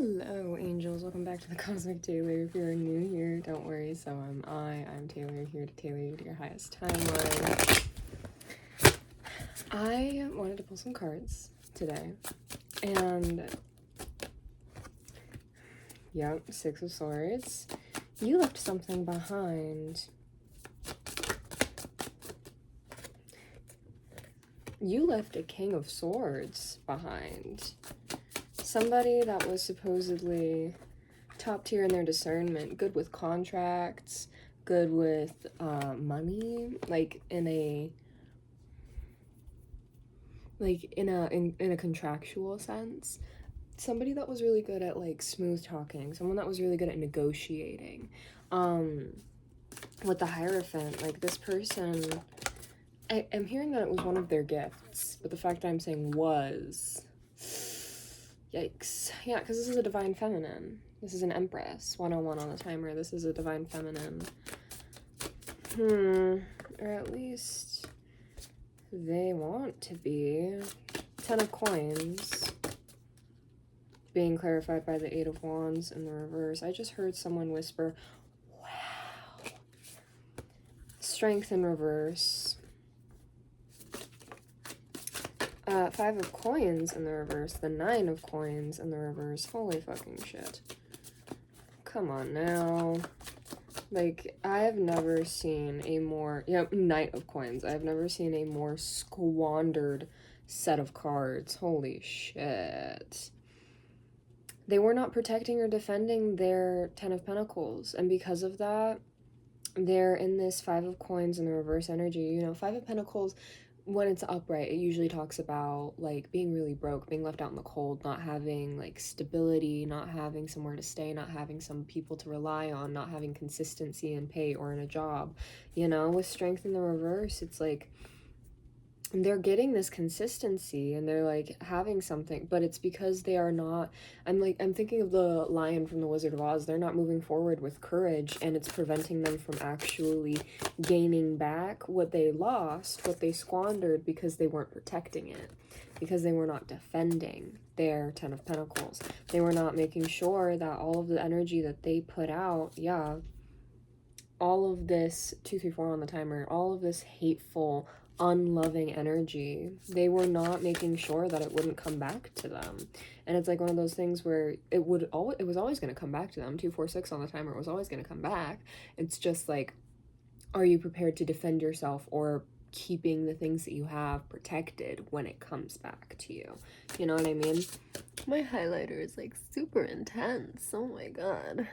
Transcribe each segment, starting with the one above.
Hello, angels. Welcome back to the Cosmic Taylor. If you're new here, don't worry, so am I. I'm Taylor, here to tailor you to your highest timeline. I wanted to pull some cards today, and yep, Six of Swords. You left something behind. You left a King of Swords behind. Somebody that was supposedly top tier in their discernment, good with contracts, good with money, like in a contractual sense. Somebody that was really good at like smooth talking, someone that was really good at negotiating. With the Hierophant, like this person, I'm hearing that it was one of their gifts, but the fact that I'm saying was, yikes. Yeah, because this is a Divine Feminine. This is an Empress, 101 on the timer. This is a Divine Feminine. Or at least they want to be. 10 of Coins. Being clarified by the 8 of Wands in the reverse. I just heard someone whisper, wow. Strength in reverse. 5 of Coins in the reverse. The 9 of Coins in the reverse. Holy fucking shit. Come on now. Like, I have never seen a more... Yep, Knight of Coins. I have never seen a more squandered set of cards. Holy shit. They were not protecting or defending their 10 of Pentacles. And because of that, they're in this 5 of Coins in the reverse energy. You know, 5 of Pentacles... when it's upright, it usually talks about like being really broke, being left out in the cold, not having like stability, not having somewhere to stay, not having some people to rely on, not having consistency in pay or in a job. You know, with Strength in the reverse, it's like they're getting this consistency and they're like having something, but it's because they are not, I'm thinking of the lion from the Wizard of Oz. They're not moving forward with courage, and it's preventing them from actually gaining back what they lost, what they squandered, because they weren't protecting it, because they were not defending their 10 of Pentacles. They were not making sure that all of the energy that they put out, yeah, all of this 2 3 4 on the timer, all of this hateful, unloving energy, they were not making sure that it wouldn't come back to them. And it's like one of those things where it was always going to come back to them. 2 4 6 on the timer, it was always going to come back. It's just like, are you prepared to defend yourself, or keeping the things that you have protected when it comes back to you? You know what I mean? My highlighter is like super intense. Oh my god.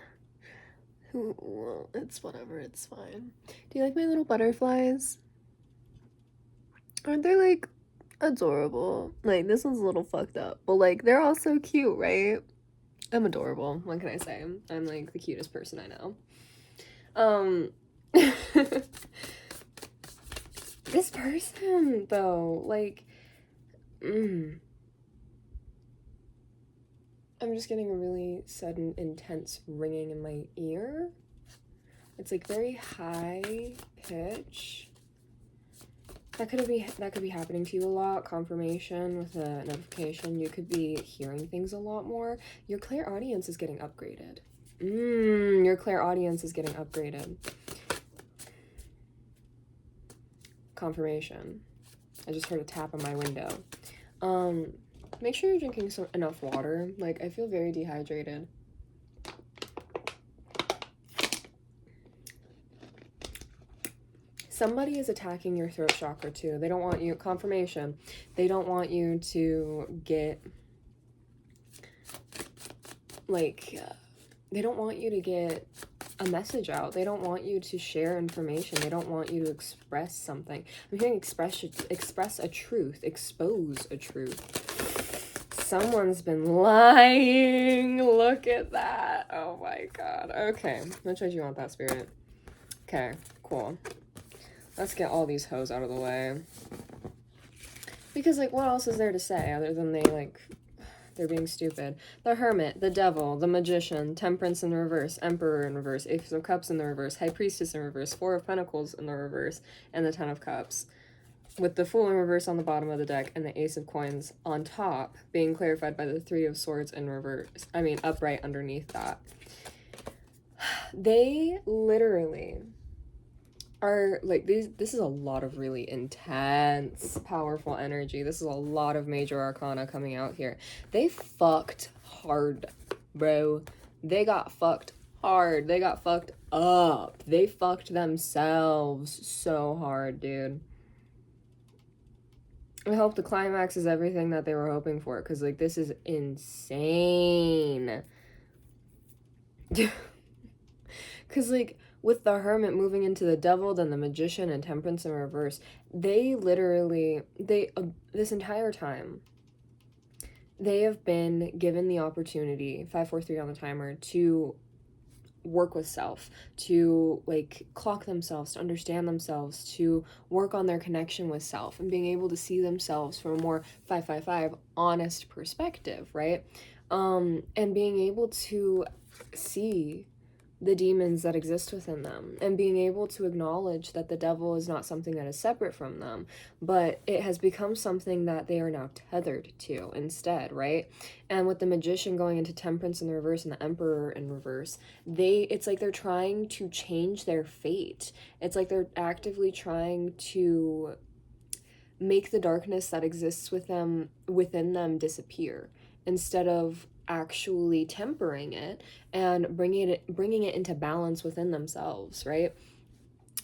Well, it's whatever, it's fine. Do you like my little butterflies? Aren't they like adorable? Like, this one's a little fucked up, but like they're all so cute, right? I'm adorable. What can I say? I'm like the cutest person I know. This person though, like, I'm just getting a really sudden intense ringing in my ear. It's like very high pitch. That could be happening to you a lot. Confirmation with a notification. You could be hearing things a lot more. Your clairaudience is getting upgraded. Your clairaudience is getting upgraded. Confirmation. I just heard a tap on my window. Make sure you're drinking enough water. Like, I feel very dehydrated. Somebody is attacking your throat chakra too. They don't want you, confirmation, they don't want you to get, like, they don't want you to get a message out. They don't want you to share information. They don't want you to express something. I'm hearing express a truth, expose a truth. Someone's been lying. Look at that. Oh my god. Okay, which way do you want that, Spirit? Okay, cool. Let's get all these hoes out of the way. Because, like, what else is there to say other than they're being stupid? The Hermit, the Devil, the Magician, Temperance in the reverse, Emperor in reverse, Ace of Cups in the reverse, High Priestess in reverse, 4 of Pentacles in the reverse, and the 10 of Cups. with the Fool in reverse on the bottom of the deck and the Ace of Coins on top, being clarified by the Three of Swords in reverse, upright underneath that. They literally are like, this is a lot of really intense, powerful energy. This is a lot of major arcana coming out here. They fucked hard, bro. They got fucked hard. They got fucked up. They fucked themselves so hard, dude. I hope the climax is everything that they were hoping for, because, like, this is insane. Because, like, with the Hermit moving into the Devil, then the Magician and Temperance in reverse, they literally, this entire time, they have been given the opportunity, 543 on the timer, to work with self, to, like, clock themselves, to understand themselves, to work on their connection with self, and being able to see themselves from a more 555 honest perspective, right? And being able to see the demons that exist within them, and being able to acknowledge that the devil is not something that is separate from them, but it has become something that they are now tethered to instead, right? And with the Magician going into Temperance in the reverse and the Emperor in reverse, it's like they're trying to change their fate. It's like they're actively trying to make the darkness that exists within them disappear, instead of actually tempering it and bringing it into balance within themselves, right?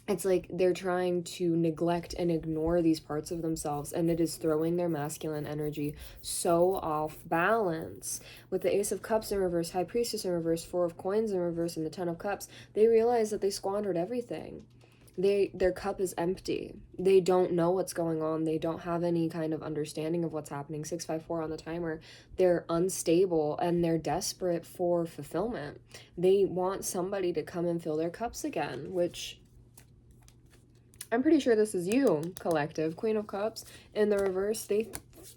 It's like they're trying to neglect and ignore these parts of themselves, and it is throwing their masculine energy so off balance. With the Ace of Cups in reverse, High Priestess in reverse, Four of Coins in reverse, and the Ten of Cups, they realize that they squandered everything. Their cup is empty. They don't know what's going on. They don't have any kind of understanding of what's happening. 654 on the timer. They're unstable and they're desperate for fulfillment. They want somebody to come and fill their cups again, which I'm pretty sure this is you, collective. Queen of Cups in the reverse. They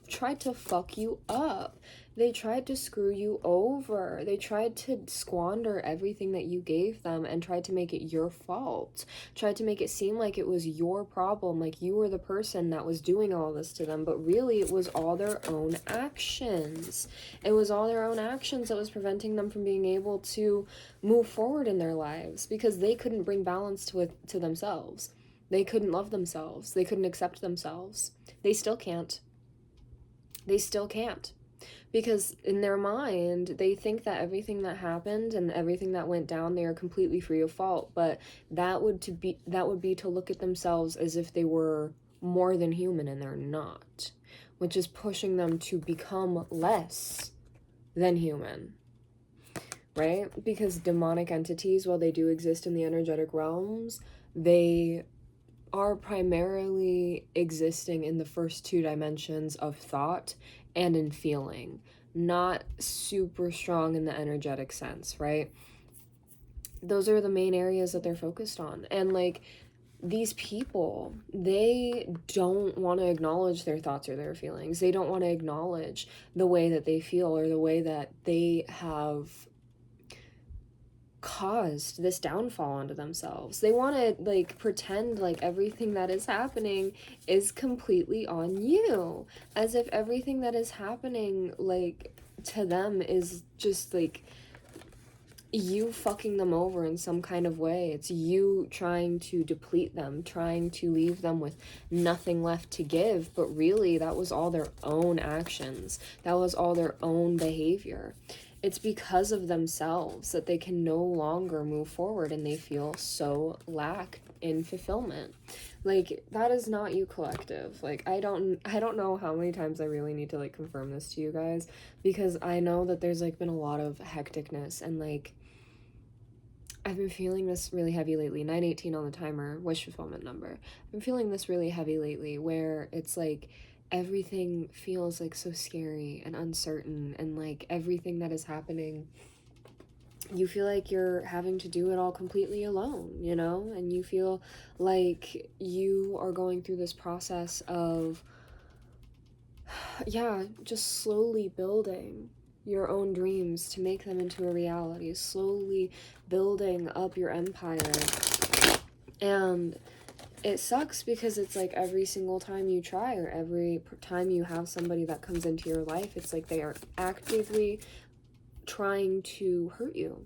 tried to fuck you up. They tried to screw you over. They tried to squander everything that you gave them and tried to make it your fault. Tried to make it seem like it was your problem, like you were the person that was doing all this to them, but really it was all their own actions. It was all their own actions that was preventing them from being able to move forward in their lives, because they couldn't bring balance to themselves. They couldn't love themselves. They couldn't accept themselves. They still can't. They still can't. Because in their mind, they think that everything that happened and everything that went down, they are completely free of fault. But that would be to look at themselves as if they were more than human, and they're not. Which is pushing them to become less than human. Right? Because demonic entities, while they do exist in the energetic realms, they are primarily existing in the first two dimensions of thought and in feeling, not super strong in the energetic sense, right? Those are the main areas that they're focused on. And like, these people, they don't want to acknowledge their thoughts or their feelings. They don't want to acknowledge the way that they feel or the way that they have caused this downfall onto themselves. They want to like pretend like everything that is happening is completely on you, as if everything that is happening like to them is just like you fucking them over in some kind of way. It's you trying to deplete them, trying to leave them with nothing left to give, but really that was all their own actions. That was all their own behavior. It's because of themselves that they can no longer move forward, and they feel so lack in fulfillment. Like, that is not you, collective. Like, I don't know how many times I really need to like confirm this to you guys, because I know that there's like been a lot of hecticness, and like I've been feeling this really heavy lately. 918 on the timer, wish fulfillment number. I've been feeling this really heavy lately, where it's like everything feels like so scary and uncertain, and like everything that is happening, you feel like you're having to do it all completely alone, you know? And you feel like you are going through this process of, yeah, just slowly building your own dreams to make them into a reality, slowly building up your empire. And it sucks because it's like every single time you try, or every time you have somebody that comes into your life, it's like they are actively trying to hurt you,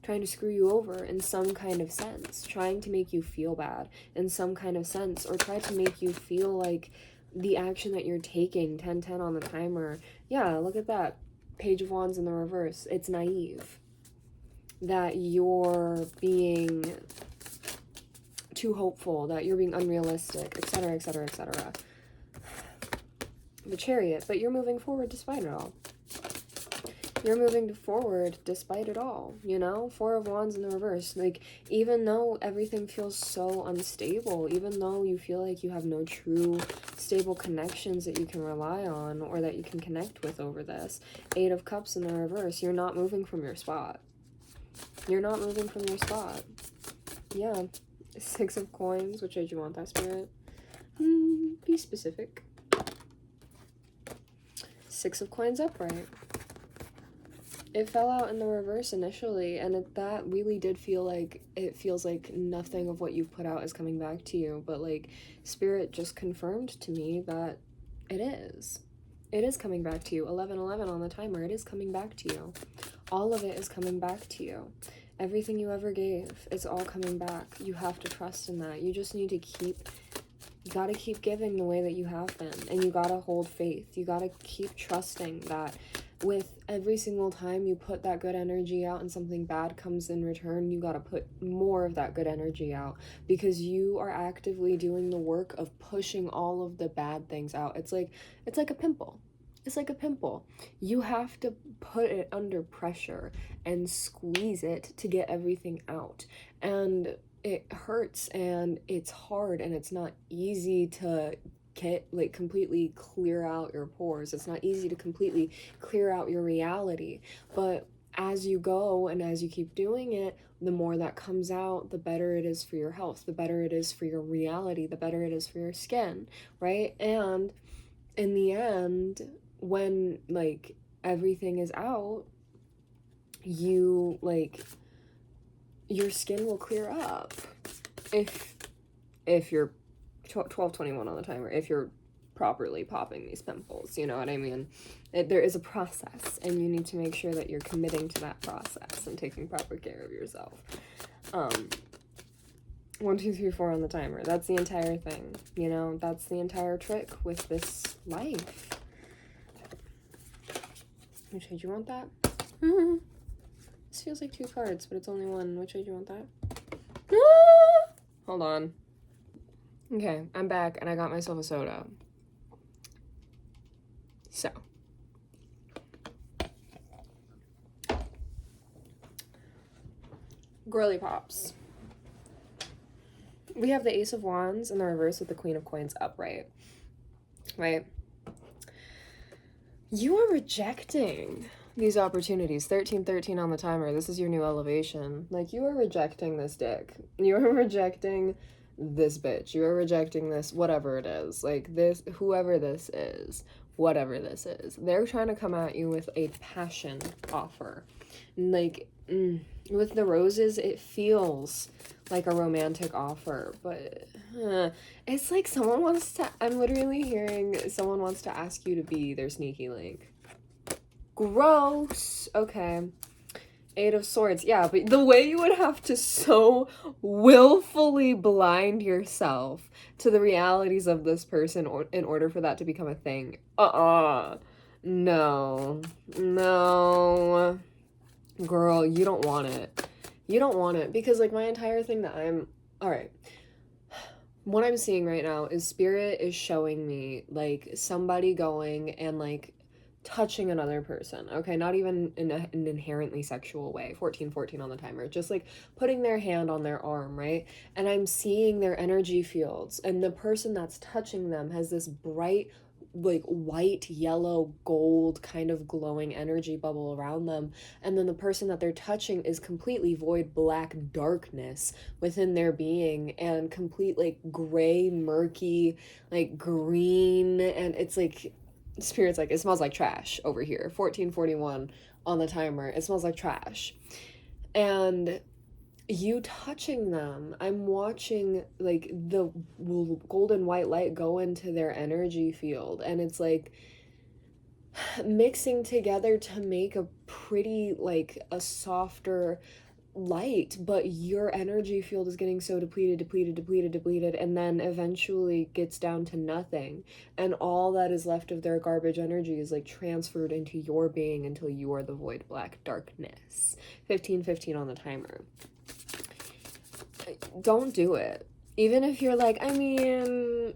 trying to screw you over in some kind of sense, trying to make you feel bad in some kind of sense, or try to make you feel like the action that you're taking, 1010 on the timer, yeah, look at that, Page of Wands in the reverse, it's naive, that you're being too hopeful, that you're being unrealistic, etc., etc., etc. The Chariot, but you're moving forward despite it all. You're moving forward despite it all, you know? Four of Wands in the reverse. Like, even though everything feels so unstable, even though you feel like you have no true stable connections that you can rely on or that you can connect with over this, Eight of Cups in the reverse, you're not moving from your spot. You're not moving from your spot. Yeah. Six of Coins. Which way do you want that, Spirit? Be specific. Six of Coins upright. It fell out in the reverse initially, and that really did feel like, it feels like nothing of what you've put out is coming back to you, but like Spirit just confirmed to me that it is. It is coming back to you. 11:11 on the timer. It is coming back to you. All of it is coming back to you. Everything you ever gave, it's all coming back. You have to trust in that. You just need to you gotta keep giving the way that you have been, and you gotta hold faith. You gotta keep trusting that with every single time you put that good energy out and something bad comes in return, you gotta put more of that good energy out, because you are actively doing the work of pushing all of the bad things out. It's like a pimple. It's like a pimple. You have to put it under pressure and squeeze it to get everything out. And it hurts and it's hard and it's not easy to like completely clear out your pores. It's not easy to completely clear out your reality. But as you go and as you keep doing it, the more that comes out, the better it is for your health, the better it is for your reality, the better it is for your skin, right? And in the end, when like everything is out, you like your skin will clear up if you're 12:21 on the timer, if you're properly popping these pimples, you know what I mean? There is a process, and you need to make sure that you're committing to that process and taking proper care of yourself. 1, 2, 3, 4 on the timer. That's the entire thing, you know? That's the entire trick with this life. Which way do you want that? This feels like 2 cards, but it's only 1. Which way do you want that? Hold on. Okay, I'm back, and I got myself a soda. So. Girly pops. We have the Ace of Wands in the reverse with the Queen of Coins upright. Right? You are rejecting these opportunities. 13:13 on the timer. This is your new elevation. Like, you are rejecting this dick. You are rejecting this bitch. You are rejecting this, whatever it is. Like, this, whoever this is, whatever this is. They're trying to come at you with a passion offer. Like, with the roses, it feels like a romantic offer, but it's like someone wants to, I'm literally hearing someone wants to ask you to be their sneaky link. Gross. Okay. 8 of Swords. Yeah, but the way you would have to so willfully blind yourself to the realities of this person in order for that to become a thing. No. No. Girl, you don't want it. You don't want it, because like my entire thing that alright. What I'm seeing right now is Spirit is showing me like somebody going and like touching another person, okay? Not even in an inherently sexual way. 14:14 on the timer. Just like putting their hand on their arm, right? And I'm seeing their energy fields, and the person that's touching them has this bright, like white, yellow, gold kind of glowing energy bubble around them. And then the person that they're touching is completely void black darkness within their being, and complete like gray, murky, like green, and it's like Spirit's like, it smells like trash over here. 14:41 on the timer. It smells like trash. And you touching them. I'm watching like the golden white light go into their energy field, and it's like mixing together to make a pretty, like a softer light, but your energy field is getting so depleted, and then eventually gets down to nothing, and all that is left of their garbage energy is like transferred into your being until you are the void black darkness. 15:15 on the timer. Don't do it. Even if you're like, I mean,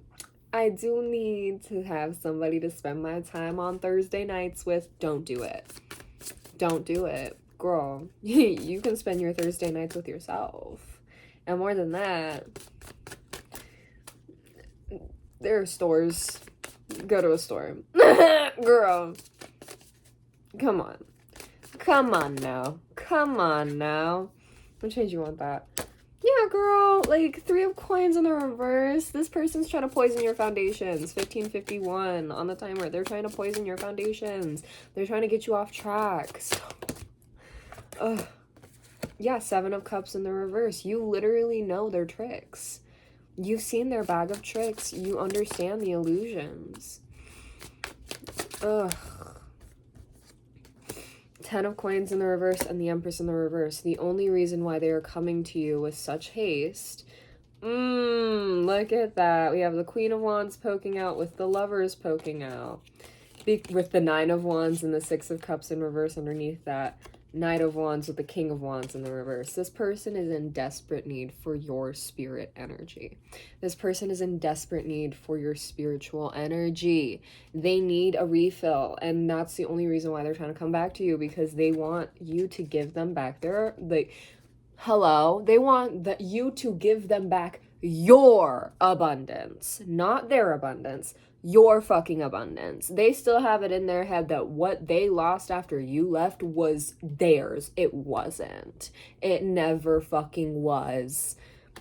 I do need to have somebody to spend my time on Thursday nights with. Don't do it. Don't do it. Girl, you can spend your Thursday nights with yourself. And more than that, there are stores. Go to a store. Girl, come on. Come on now. Come on now. Which means you want that? Yeah, girl, like 3 of coins in the reverse. This person's trying to poison your foundations. 15:51 on the timer. They're trying to poison your foundations. They're trying to get you off track. So, yeah, 7 of cups in the reverse. You literally know their tricks. You've seen their bag of tricks. You understand the illusions. Ugh. 10 of coins in the reverse and the Empress in the reverse. The only reason why they are coming to you with such haste. Look at that. We have the Queen of Wands poking out with the Lovers poking out. With the 9 of Wands and the 6 of Cups in reverse underneath that. Knight of Wands with the King of Wands in the reverse. This person is in desperate need for your spirit energy. This person is in desperate need for your spiritual energy. They need a refill, and that's the only reason why they're trying to come back to you, because they want you to give them back their, like, hello, they want you to give them back your abundance, not their abundance. Your fucking abundance. They still have it in their head that what they lost after you left was theirs. It wasn't. It never fucking was.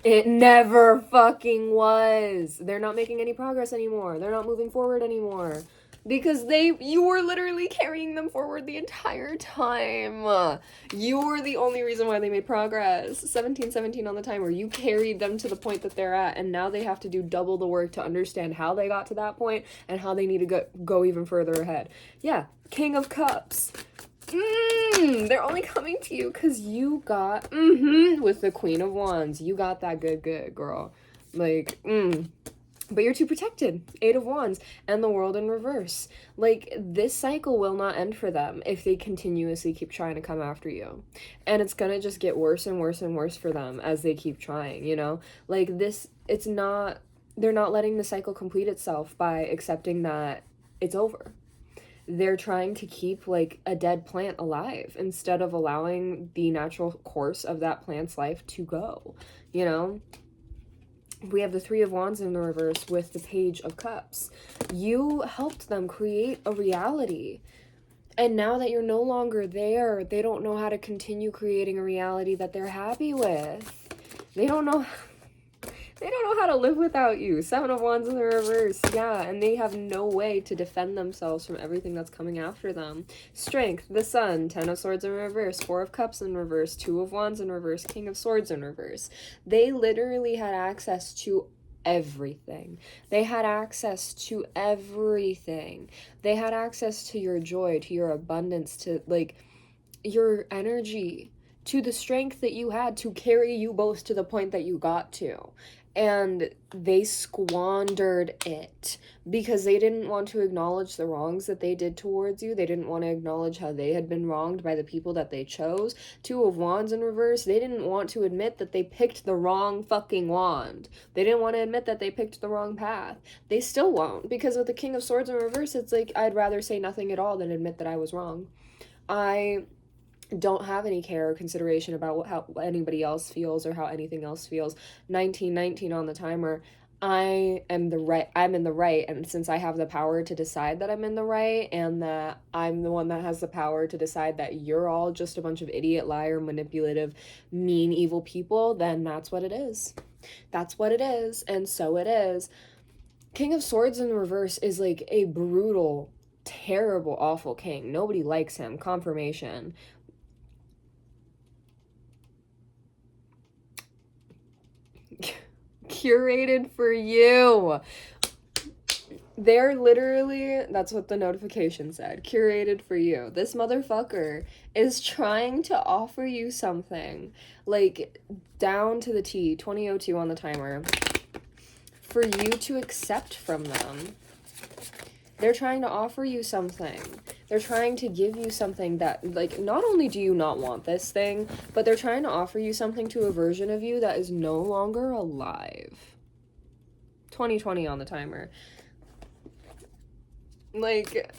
It never fucking was. They're not making any progress anymore. They're not moving forward anymore. Because you were literally carrying them forward the entire time. You were the only reason why they made progress. 17:17 on the timer. You carried them to the point that they're at, and now they have to do double the work to understand how they got to that point and how they need to go even further ahead. Yeah, King of Cups. They're only coming to you because you got, with the Queen of Wands. You got that good, girl. Like, But you're too protected. 8 of Wands and the World in reverse. Like, this cycle will not end for them if they continuously keep trying to come after you. And it's gonna just get worse and worse and worse for them as they keep trying, you know? Like, they're not letting the cycle complete itself by accepting that it's over. They're trying to keep, like, a dead plant alive instead of allowing the natural course of that plant's life to go, you know? We have the 3 of Wands in the reverse with the Page of Cups. You helped them create a reality. And now that you're no longer there, they don't know how to continue creating a reality that they're happy with. They don't know how to live without you. 7 of Wands in the reverse. Yeah, and they have no way to defend themselves from everything that's coming after them. Strength, the Sun, 10 of Swords in reverse, 4 of Cups in reverse, 2 of Wands in reverse, King of Swords in reverse. They literally had access to everything. They had access to everything. They had access to your joy, to your abundance, to, like, your energy, to the strength that you had to carry you both to the point that you got to. And they squandered it because they didn't want to acknowledge the wrongs that they did towards you. They didn't want to acknowledge how they had been wronged by the people that they chose. 2 of Wands in reverse. They didn't want to admit that they picked the wrong fucking wand. They didn't want to admit that they picked the wrong path. They still won't, because with the King of Swords in reverse, it's like, I'd rather say nothing at all than admit that I was wrong. I don't have any care or consideration about how anybody else feels or how anything else feels. 19:19 on the timer. I'm in the right, and since I have the power to decide that I'm in the right, and that I'm the one that has the power to decide that you're all just a bunch of idiot, liar, manipulative, mean, evil people, then that's what it is. That's what it is, and so it is. King of Swords in reverse is like a brutal, terrible, awful king. Nobody likes him. Confirmation. Curated for you. They're literally, that's what the notification said, curated for you. This motherfucker is trying to offer you something, like, down to the T, 2002 on the timer, for you to accept from them. They're trying to offer you something. They're trying to give you something that, like, not only do you not want this thing, but they're trying to offer you something to a version of you that is no longer alive. 2020 on the timer. Like,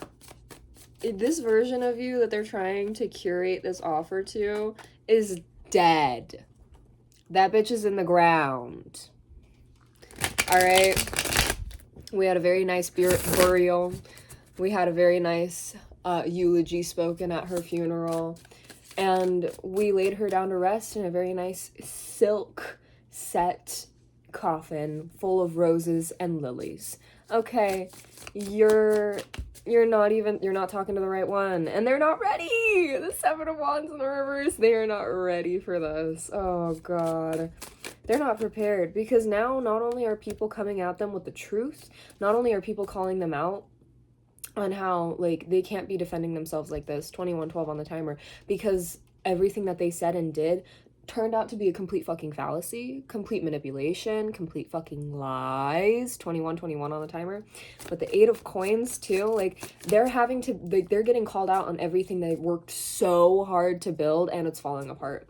this version of you that they're trying to curate this offer to is dead. That bitch is in the ground. Alright? We had a very nice burial. We had a very nice eulogy spoken at her funeral. And we laid her down to rest in a very nice silk set coffin full of roses and lilies. Okay, you're not talking to the right one, and they're not ready. The Seven of Wands in the reverse, they are not ready for this. Oh god, they're not prepared, because now not only are people coming at them with the truth, not only are people calling them out on how, like, they can't be defending themselves like this, 2112 on the timer, because everything that they said and did turned out to be a complete fucking fallacy, complete manipulation, complete fucking lies, 2121 on the timer. But the Eight of Coins too, like, they're having to, like, they're getting called out on everything they worked so hard to build, and it's falling apart.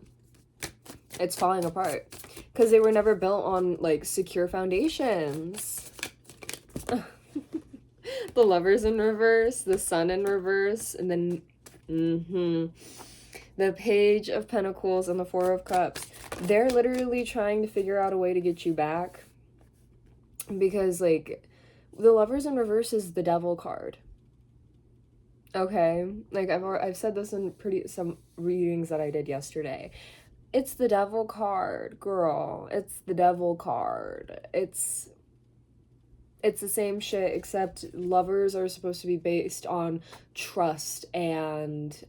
It's falling apart because they were never built on, like, secure foundations. The Lovers in reverse, the Sun in reverse, and then the Page of Pentacles and the Four of Cups. They're literally trying to figure out a way to get you back, because, like, the Lovers in reverse is the Devil card. Okay, like, I've said this in some readings that I did yesterday. It's the Devil card, girl. It's the Devil card. It's the same shit, except lovers are supposed to be based on trust and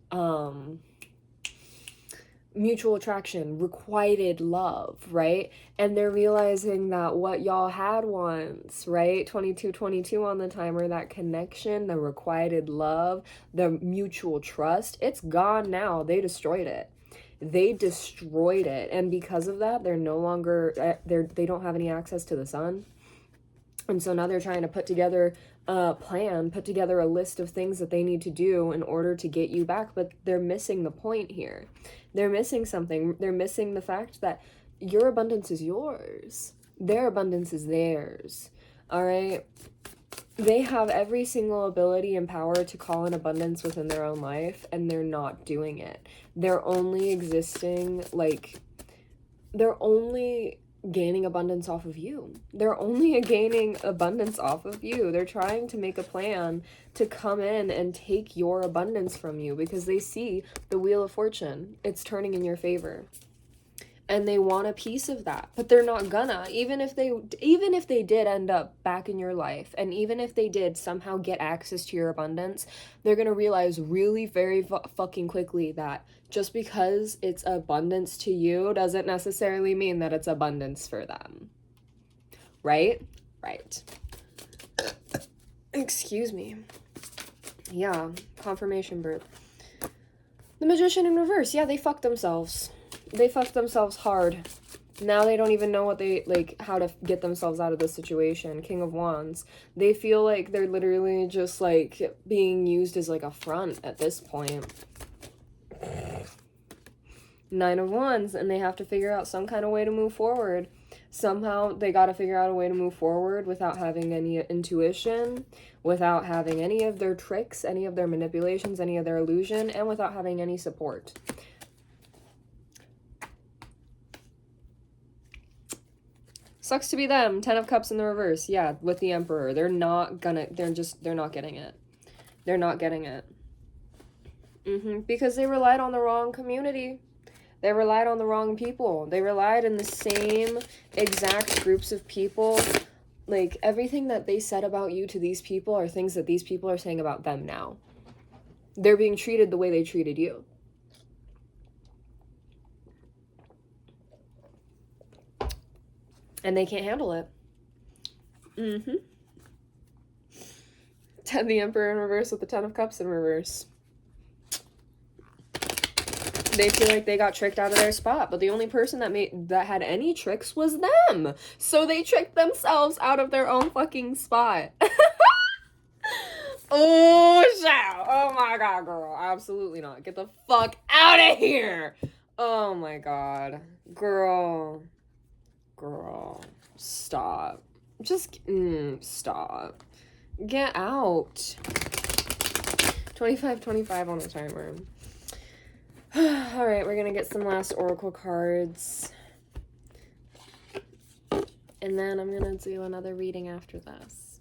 mutual attraction, requited love, right? And they're realizing that what y'all had once, right? 2222 on the timer, that connection, the requited love, the mutual trust, it's gone now. They destroyed it. They destroyed it. And because of that, they're no longer, they don't have any access to the sun. And so now they're trying to put together a plan, put together a list of things that they need to do in order to get you back, but they're missing the point here. They're missing something. They're missing the fact that your abundance is yours. Their abundance is theirs. All right? They have every single ability and power to call in abundance within their own life, and they're not doing it. They're only existing, like, they're only gaining abundance off of you. They're only gaining abundance off of you. They're trying to make a plan to come in and take your abundance from you, because they see the Wheel of Fortune. It's turning in your favor. And they want a piece of that, but they're not gonna. Even if they did end up back in your life, and even if they did somehow get access to your abundance, they're gonna realize really very fucking quickly that just because it's abundance to you doesn't necessarily mean that it's abundance for them. Right? Right. Excuse me. Yeah, confirmation birth. The Magician in reverse. Yeah, they fucked themselves. They fucked themselves hard. Now they don't even know what they, like, how to get themselves out of this situation. King of Wands. They feel like they're literally just, like, being used as, like, a front at this point. Nine of Wands, and they have to figure out some kind of way to move forward. Somehow they got to figure out a way to move forward without having any intuition, without having any of their tricks, any of their manipulations, any of their illusion, and without having any support. Sucks to be them. 10 of Cups in the reverse. Yeah, with the Emperor. They're not getting it. They're not getting it. Because they relied on the wrong community. They relied on the wrong people. They relied in the same exact groups of people. Like, everything that they said about you to these people are things that these people are saying about them now. They're being treated the way they treated you. And they can't handle it. Mm-hmm. The Emperor in reverse with the Ten of Cups in reverse. They feel like they got tricked out of their spot, but the only person that had any tricks was them. So they tricked themselves out of their own fucking spot. Oh, shit. Oh my god, girl. Absolutely not. Get the fuck out of here. Oh my god. Girl. Stop. Just, stop. Get out. 25 on the timer. Alright, we're gonna get some last oracle cards. And then I'm gonna do another reading after this.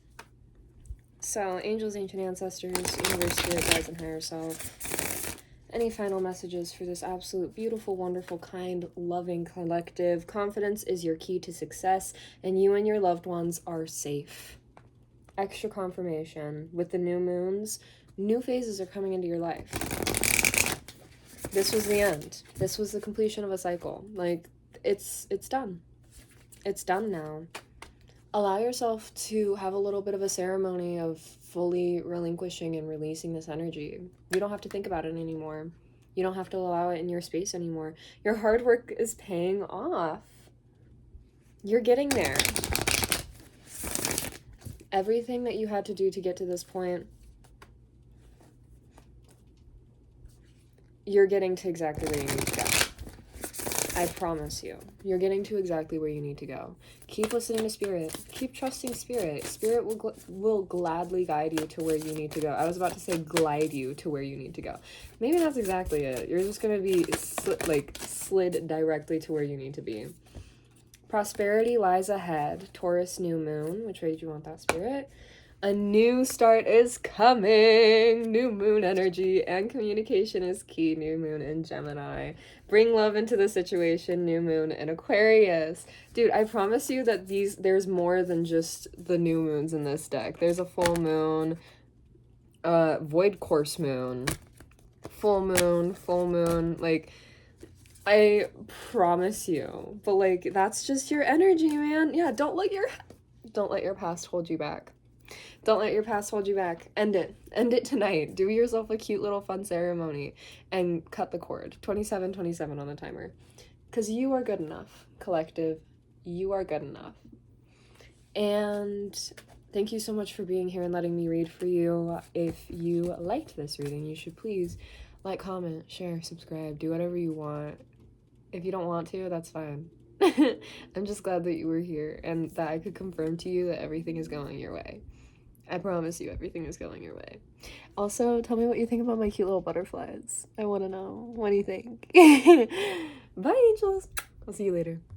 So, angels, ancient ancestors, universe, spirit guides, and higher self. Any final messages for this absolute, beautiful, wonderful, kind, loving collective? Confidence is your key to success, and you and your loved ones are safe. Extra confirmation. With the new moons, new phases are coming into your life. This was the end. This was the completion of a cycle. Like, it's done. It's done now. Allow yourself to have a little bit of a ceremony of fully relinquishing and releasing this energy. You don't have to think about it anymore. You don't have to allow it in your space anymore. Your hard work is paying off. You're getting there. Everything that you had to do to get to this point, you're getting to exactly where you need to go. I promise you. You're getting to exactly where you need to go. Keep listening to Spirit. Keep trusting Spirit. Spirit will gladly guide you to where you need to go. I was about to say glide you to where you need to go. Maybe that's exactly it. You're just going to be slid directly to where you need to be. Prosperity lies ahead. Taurus new moon. Which way do you want that, Spirit? A new start is coming. New moon energy and communication is key. New moon in Gemini. Bring love into the situation. New moon in Aquarius. Dude, I promise you that there's more than just the new moons in this deck. There's a full moon, void course moon, full moon. Like, I promise you. But like, that's just your energy, man. Yeah, don't let your past hold you back. Don't let your past hold you back. End it. End it tonight. Do yourself a cute little fun ceremony and cut the cord. 27 on the timer. Because you are good enough, collective. You are good enough. And thank you so much for being here and letting me read for you. If you liked this reading, you should please like, comment, share, subscribe, do whatever you want. If you don't want to, that's fine. I'm just glad that you were here and that I could confirm to you that everything is going your way. I promise you everything is going your way. Also, tell me what you think about my cute little butterflies. I want to know. What do you think? Bye, angels. I'll see you later.